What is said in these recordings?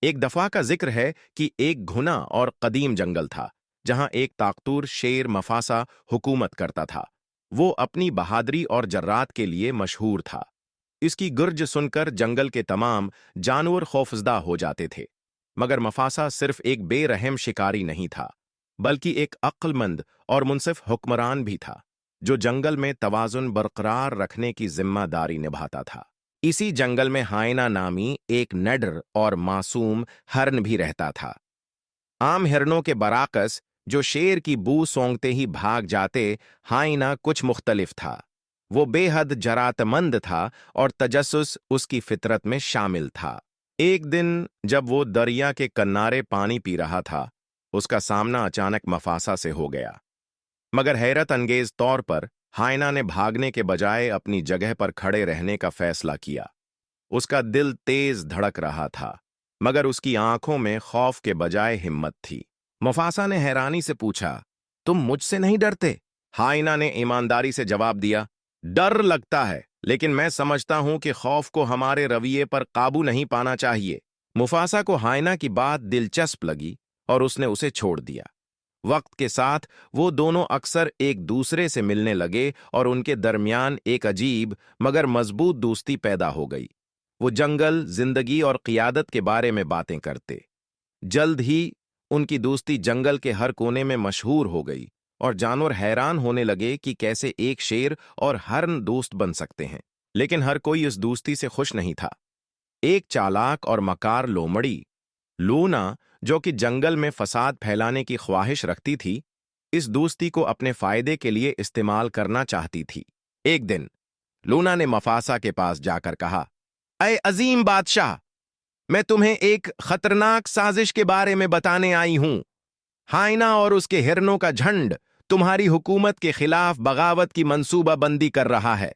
ایک دفعہ کا ذکر ہے کہ ایک گھنا اور قدیم جنگل تھا جہاں ایک طاقتور شیر مفاسا حکومت کرتا تھا۔ وہ اپنی بہادری اور جرات کے لیے مشہور تھا۔ اس کی گرج سن کر جنگل کے تمام جانور خوفزدہ ہو جاتے تھے، مگر مفاسا صرف ایک بے رحم شکاری نہیں تھا، بلکہ ایک عقل مند اور منصف حکمران بھی تھا جو جنگل میں توازن برقرار رکھنے کی ذمہ داری نبھاتا تھا۔ اسی جنگل میں ہائنا نامی ایک نڈر اور معصوم ہرن بھی رہتا تھا۔ عام ہرنوں کے برعکس جو شیر کی بو سونگتے ہی بھاگ جاتے، ہائنا کچھ مختلف تھا۔ وہ بے حد جرات مند تھا اور تجسس اس کی فطرت میں شامل تھا۔ ایک دن جب وہ دریا کے کنارے پانی پی رہا تھا، اس کا سامنا اچانک مفاسا سے ہو گیا، مگر حیرت انگیز طور پر ہائنا نے بھاگنے کے بجائے اپنی جگہ پر کھڑے رہنے کا فیصلہ کیا۔ اس کا دل تیز دھڑک رہا تھا، مگر اس کی آنکھوں میں خوف کے بجائے ہمت تھی۔ مفاسا نے حیرانی سے پوچھا، تم مجھ سے نہیں ڈرتے؟ ہائنا نے ایمانداری سے جواب دیا، ڈر لگتا ہے، لیکن میں سمجھتا ہوں کہ خوف کو ہمارے رویے پر قابو نہیں پانا چاہیے۔ مفاسا کو ہائنا کی بات دلچسپ لگی اور اس نے اسے چھوڑ دیا۔ وقت کے ساتھ وہ دونوں اکثر ایک دوسرے سے ملنے لگے اور ان کے درمیان ایک عجیب مگر مضبوط دوستی پیدا ہو گئی۔ وہ جنگل، زندگی اور قیادت کے بارے میں باتیں کرتے۔ جلد ہی ان کی دوستی جنگل کے ہر کونے میں مشہور ہو گئی اور جانور حیران ہونے لگے کہ کیسے ایک شیر اور ہرن دوست بن سکتے ہیں۔ لیکن ہر کوئی اس دوستی سے خوش نہیں تھا۔ ایک چالاک اور مکار لومڑی، لونا، جو کہ جنگل میں فساد پھیلانے کی خواہش رکھتی تھی، اس دوستی کو اپنے فائدے کے لیے استعمال کرنا چاہتی تھی۔ ایک دن لونا نے مفاسا کے پاس جا کر کہا، اے عظیم بادشاہ، میں تمہیں ایک خطرناک سازش کے بارے میں بتانے آئی ہوں۔ ہائنا اور اس کے ہرنوں کا جھنڈ تمہاری حکومت کے خلاف بغاوت کی منصوبہ بندی کر رہا ہے۔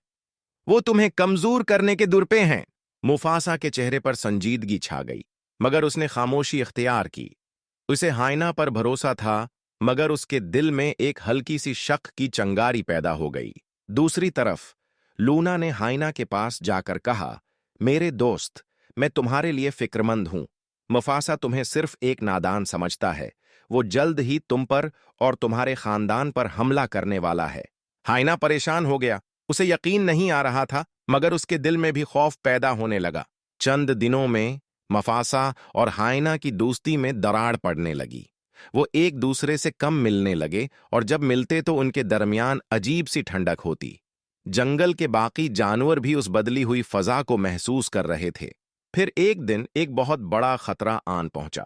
وہ تمہیں کمزور کرنے کے درپے ہیں۔ مفاسا کے چہرے پر سنجیدگی چھا گئی، مگر اس نے خاموشی اختیار کی۔ اسے ہائنا پر بھروسہ تھا، مگر اس کے دل میں ایک ہلکی سی شک کی چنگاری پیدا ہو گئی۔ دوسری طرف لونا نے ہائنا کے پاس جا کر کہا، میرے دوست، میں تمہارے لیے فکر مند ہوں۔ مفاسا تمہیں صرف ایک نادان سمجھتا ہے۔ وہ جلد ہی تم پر اور تمہارے خاندان پر حملہ کرنے والا ہے۔ ہائنا پریشان ہو گیا۔ اسے یقین نہیں آ رہا تھا، مگر اس کے دل میں بھی خوف پیدا ہونے لگا۔ چند دنوں میں مفاسا اور ہائنا کی دوستی میں دراڑ پڑنے لگی۔ وہ ایک دوسرے سے کم ملنے لگے اور جب ملتے تو ان کے درمیان عجیب سی ٹھنڈک ہوتی۔ جنگل کے باقی جانور بھی اس بدلی ہوئی فضا کو محسوس کر رہے تھے۔ پھر ایک دن ایک بہت بڑا خطرہ آن پہنچا۔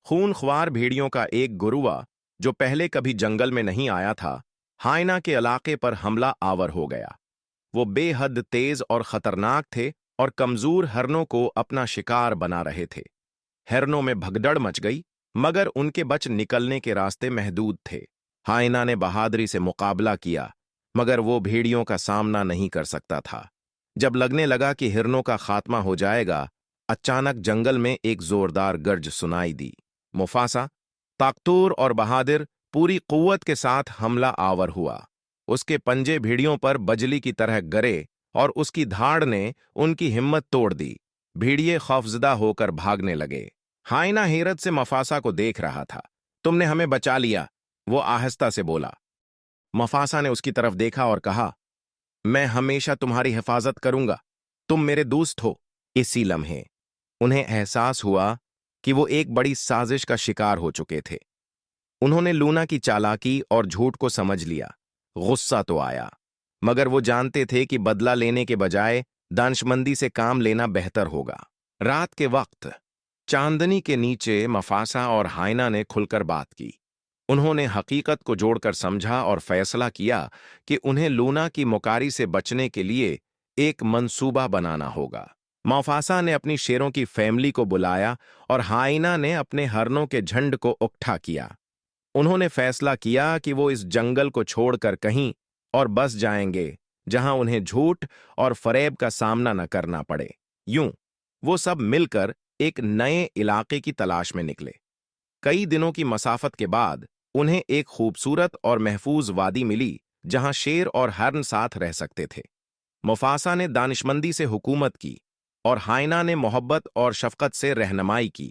خون خوار بھیڑیوں کا ایک گروہ جو پہلے کبھی جنگل میں نہیں آیا تھا، ہائنا کے علاقے پر حملہ آور ہو گیا۔ وہ بے حد تیز اور خطرناک تھے اور کمزور ہرنوں کو اپنا شکار بنا رہے تھے۔ ہرنوں میں بھگدڑ مچ گئی، مگر ان کے بچ نکلنے کے راستے محدود تھے۔ ہائنا نے بہادری سے مقابلہ کیا، مگر وہ بھیڑیوں کا سامنا نہیں کر سکتا تھا۔ جب لگنے لگا کہ ہرنوں کا خاتمہ ہو جائے گا، اچانک جنگل میں ایک زوردار گرج سنائی دی۔ مفاسا، طاقتور اور بہادر، پوری قوت کے ساتھ حملہ آور ہوا۔ اس کے پنجے بھیڑیوں پر بجلی کی طرح گرے اور اس کی دھاڑ نے ان کی ہمت توڑ دی۔ بھیڑیے خوفزدہ ہو کر بھاگنے لگے۔ ہائنا حیرت سے مفاسا کو دیکھ رہا تھا۔ تم نے ہمیں بچا لیا، وہ آہستہ سے بولا۔ مفاسا نے اس کی طرف دیکھا اور کہا، میں ہمیشہ تمہاری حفاظت کروں گا، تم میرے دوست ہو۔ اسی لمحے انہیں احساس ہوا کہ وہ ایک بڑی سازش کا شکار ہو چکے تھے۔ انہوں نے لونا کی چالاکی اور جھوٹ کو سمجھ لیا۔ غصہ تو آیا، مگر وہ جانتے تھے کہ بدلہ لینے کے بجائے دانشمندی سے کام لینا بہتر ہوگا۔ رات کے وقت چاندنی کے نیچے مفاسا اور ہائنا نے کھل کر بات کی۔ انہوں نے حقیقت کو جوڑ کر سمجھا اور فیصلہ کیا کہ انہیں لونا کی مکاری سے بچنے کے لیے ایک منصوبہ بنانا ہوگا۔ مفاسا نے اپنی شیروں کی فیملی کو بلایا اور ہائنا نے اپنے ہرنوں کے جھنڈ کو اکٹھا کیا۔ انہوں نے فیصلہ کیا کہ وہ اس جنگل کو چھوڑ کر کہیں اور بس جائیں گے جہاں انہیں جھوٹ اور فریب کا سامنا نہ کرنا پڑے۔ یوں وہ سب مل کر ایک نئے علاقے کی تلاش میں نکلے۔ کئی دنوں کی مسافت کے بعد انہیں ایک خوبصورت اور محفوظ وادی ملی جہاں شیر اور ہرن ساتھ رہ سکتے تھے۔ مفاسا نے دانشمندی سے حکومت کی اور ہائنا نے محبت اور شفقت سے رہنمائی کی۔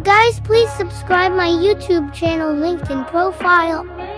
Guys, please subscribe my YouTube channel linked in profile.